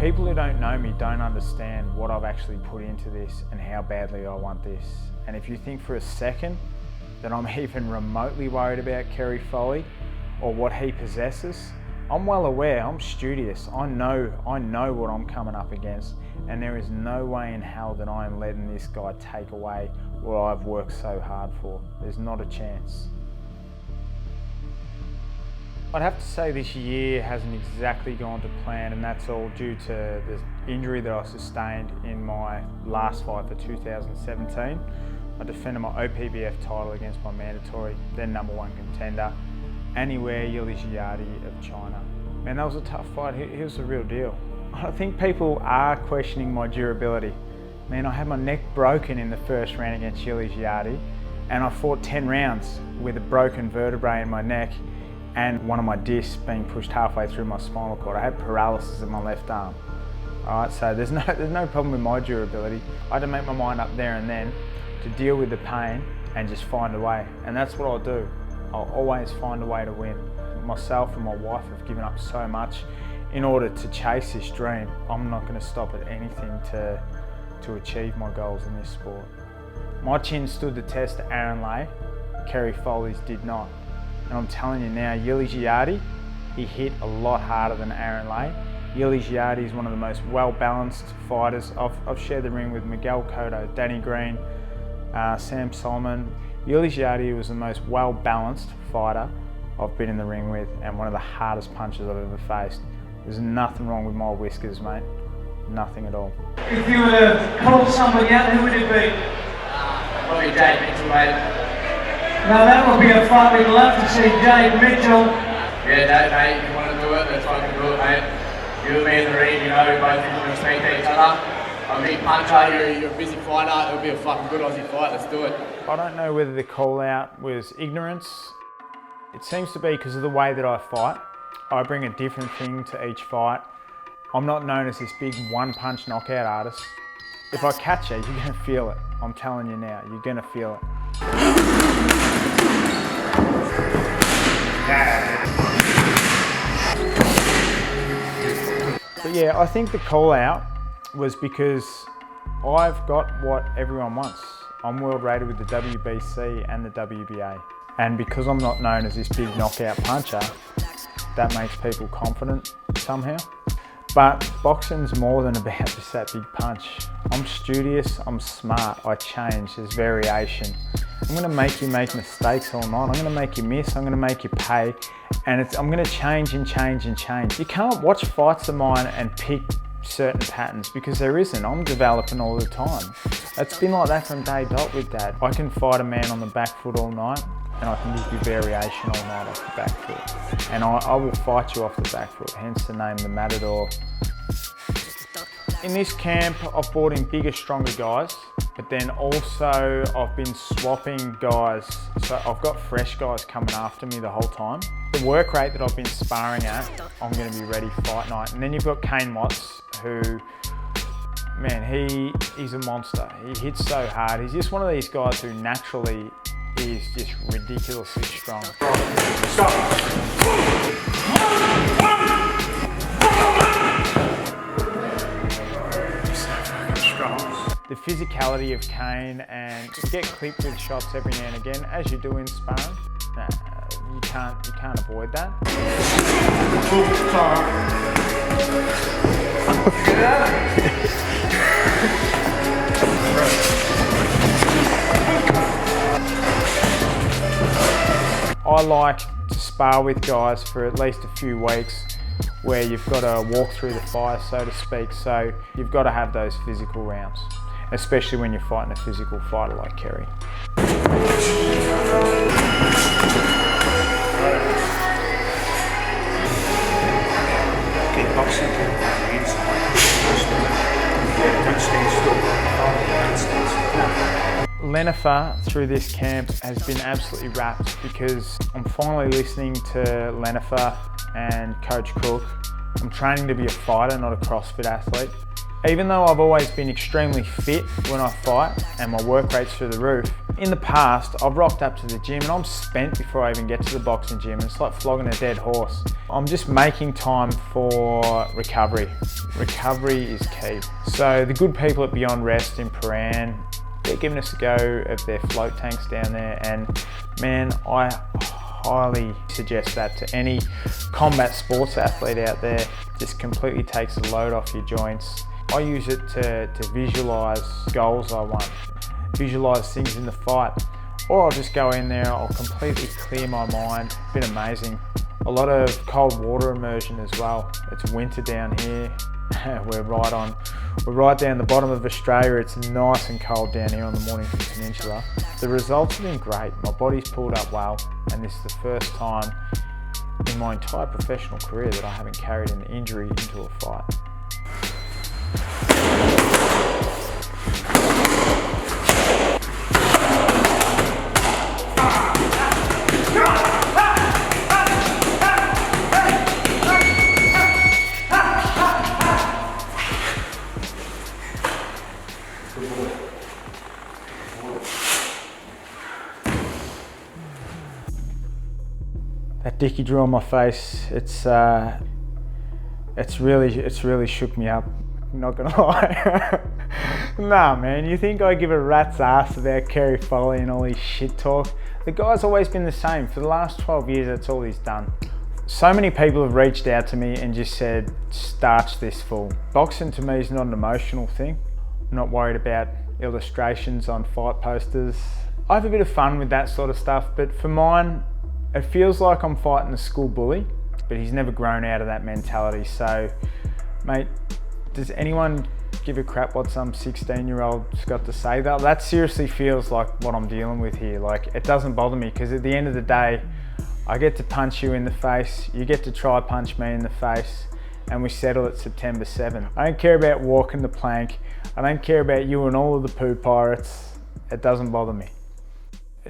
People who don't know me don't understand what I've actually put into this and how badly I want this. And if you think for a second that I'm even remotely worried about Kerry Foley or what he possesses, I'm well aware, I'm studious, I know what I'm coming up against, and there is no way in hell that I am letting this guy take away what I've worked so hard for. There's not a chance. I'd have to say this year hasn't exactly gone to plan, and that's all due to the injury that I sustained in my last fight for 2017. I defended my OPBF title against my mandatory, then #1 contender, Anywhere Jayde of China. Man, that was a tough fight. He was the real deal. I think people are questioning my durability. Man, I had my neck broken in the first round against Jayde, and I fought 10 rounds with a broken vertebrae in my neck and one of my discs being pushed halfway through my spinal cord. I had paralysis in my left arm. All right, so there's no problem with my durability. I had to make my mind up there and then to deal with the pain and just find a way. And that's what I'll do. I'll always find a way to win. Myself and my wife have given up so much in order to chase this dream. I'm not going to stop at anything to achieve my goals in this sport. My chin stood the test to Aaron Lay, Kerry Foley's did not. And I'm telling you now, Jayde, he hit a lot harder than Aaron Lay. Jayde is one of the most well-balanced fighters. I've shared the ring with Miguel Cotto, Danny Green, Sam Solomon. Jayde was the most well-balanced fighter I've been in the ring with, and one of the hardest punches I've ever faced. There's nothing wrong with my whiskers, mate. Nothing at all. If you were to call somebody out, who would it be? Probably Jayde Mitchell, mate. Now that would be a fight we'd love to see, Jayde Mitchell. Yeah, Jayde, mate, if you want to do it, let's fucking do it, mate. You and me in the ring, you know, we both think we respect each other. I'm a big puncher, you're a busy fighter, it'll be a fucking good Aussie fight, let's do it. I don't know whether the call out was ignorance. It seems to be because of the way that I fight. I bring a different thing to each fight. I'm not known as this big one-punch knockout artist. If I catch you, you're gonna feel it. I'm telling you now, you're gonna feel it. But yeah, I think the call out was because I've got what everyone wants. I'm world rated with the WBC and the WBA. And because I'm not known as this big knockout puncher, that makes people confident somehow. But boxing's more than about just that big punch. I'm studious, I'm smart, I change, there's variation. I'm gonna make you make mistakes all night. I'm gonna make you miss, I'm gonna make you pay, and I'm gonna change and change and change. You can't watch fights of mine and pick certain patterns because there isn't. I'm developing all the time. It's been like that from day dot with Dad. I can fight a man on the back foot all night, and I can give you variation all night off the back foot. And I will fight you off the back foot, hence the name the Matador. In this camp, I've brought in bigger, stronger guys, but then also I've been swapping guys. So I've got fresh guys coming after me the whole time. The work rate that I've been sparring at, I'm gonna be ready fight night. And then you've got Kane Watts, who, man, he's a monster. He hits so hard. He's just one of these guys who naturally is just ridiculously strong. Stop. The physicality of Kane, and you get clipped with shots every now and again, as you do in sparring. You can't avoid that. I like to spar with guys for at least a few weeks where you've got to walk through the fire, so to speak, so you've got to have those physical rounds, especially when you're fighting a physical fighter like Kerry. Keep boxing, don't stand still. Lenifer through this camp has been absolutely wrapped because I'm finally listening to Lenifer and Coach Cook. I'm training to be a fighter, not a CrossFit athlete. Even though I've always been extremely fit when I fight and my work rate's through the roof, in the past I've rocked up to the gym and I'm spent before I even get to the boxing gym. It's like flogging a dead horse. I'm just making time for recovery. Recovery is key. So the good people at Beyond Rest in Paran, they're giving us a go of their float tanks down there, and man, I highly suggest that to any combat sports athlete out there. Just completely takes the load off your joints. I use it to visualise goals I want, visualise things in the fight, or I'll just go in there, I'll completely clear my mind. It's been amazing. A lot of cold water immersion as well. It's winter down here. We're right down the bottom of Australia. It's nice and cold down here on the Mornington Peninsula. The results have been great. My body's pulled up well, and this is the first time in my entire professional career that I haven't carried an injury into a fight. That dicky drill on my face, it's really shook me up, not gonna lie. Nah man, you think I give a rat's ass about Kerry Foley and all his shit talk? The guy's always been the same. For the last 12 years, that's all he's done. So many people have reached out to me and just said, starch this fool. Boxing to me is not an emotional thing. I'm not worried about illustrations on fight posters. I have a bit of fun with that sort of stuff, but for mine, it feels like I'm fighting a school bully, but he's never grown out of that mentality. So, mate, does anyone give a crap what some 16-year-old's got to say? That seriously feels like what I'm dealing with here. Like, it doesn't bother me, because at the end of the day, I get to punch you in the face, you get to try punch me in the face, and we settle at September 7. I don't care about walking the plank. I don't care about you and all of the poo pirates. It doesn't bother me.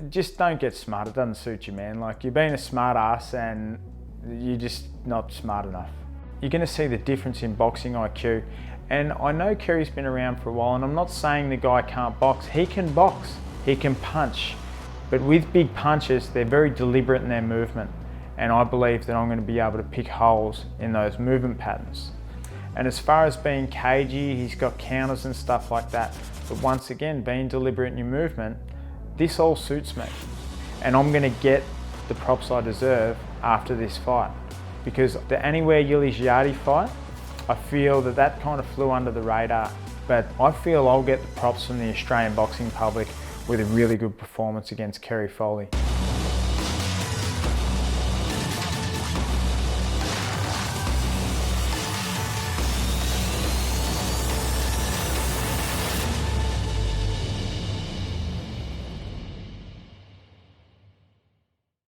Just don't get smart. It doesn't suit you, man. Like, you're being a smart ass and you're just not smart enough. You're going to see the difference in boxing IQ. And I know Kerry's been around for a while, and I'm not saying the guy can't box. He can box, he can punch. But with big punches, they're very deliberate in their movement. And I believe that I'm going to be able to pick holes in those movement patterns. And as far as being cagey, he's got counters and stuff like that. But once again, being deliberate in your movement, this all suits me. And I'm going to get the props I deserve after this fight. Because the Anywhere Yuli Jayde fight, I feel that kind of flew under the radar. But I feel I'll get the props from the Australian boxing public with a really good performance against Kerry Foley.